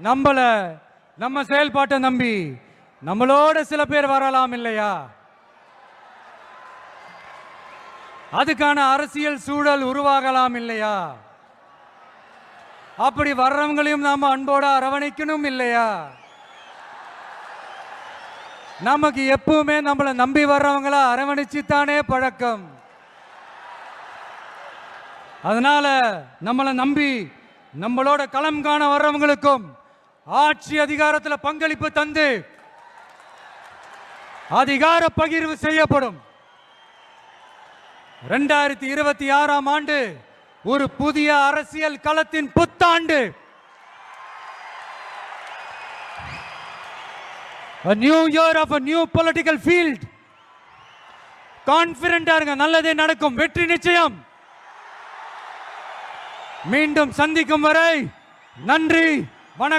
நம்ம செயல்பாட்டை நம்பி நம்மளோட சில பேர் வரலாம் இல்லையா? அதுக்கான அரசியல் சூழல் உருவாகலாம் இல்லையா? அப்படி வர்றவங்களையும் நாம அன்போட அரவணைக்கணும் இல்லையா? நமக்கு எப்பவுமே நம்மளை நம்பி வர்றவங்கள அரவணைச்சுத்தானே பழக்கம். அதனால நம்மளை நம்பி நம்மளோட களம் காண வர்றவங்களுக்கும் ஆட்சி அதிகாரத்தில் பங்களிப்பு தந்து அதிகார பகிர்வு செய்யப்படும். 2026ஆம் ஆண்டு ஒரு புதிய அரசியல் களத்தின் புத்தாண்டு. A new year of a new political field. கான்ஃபிடென்ட்டா இருங்க, நல்லதே நடக்கும், வெற்றி நிச்சயம். மீண்டும் சந்திக்கும் வரை நன்றி.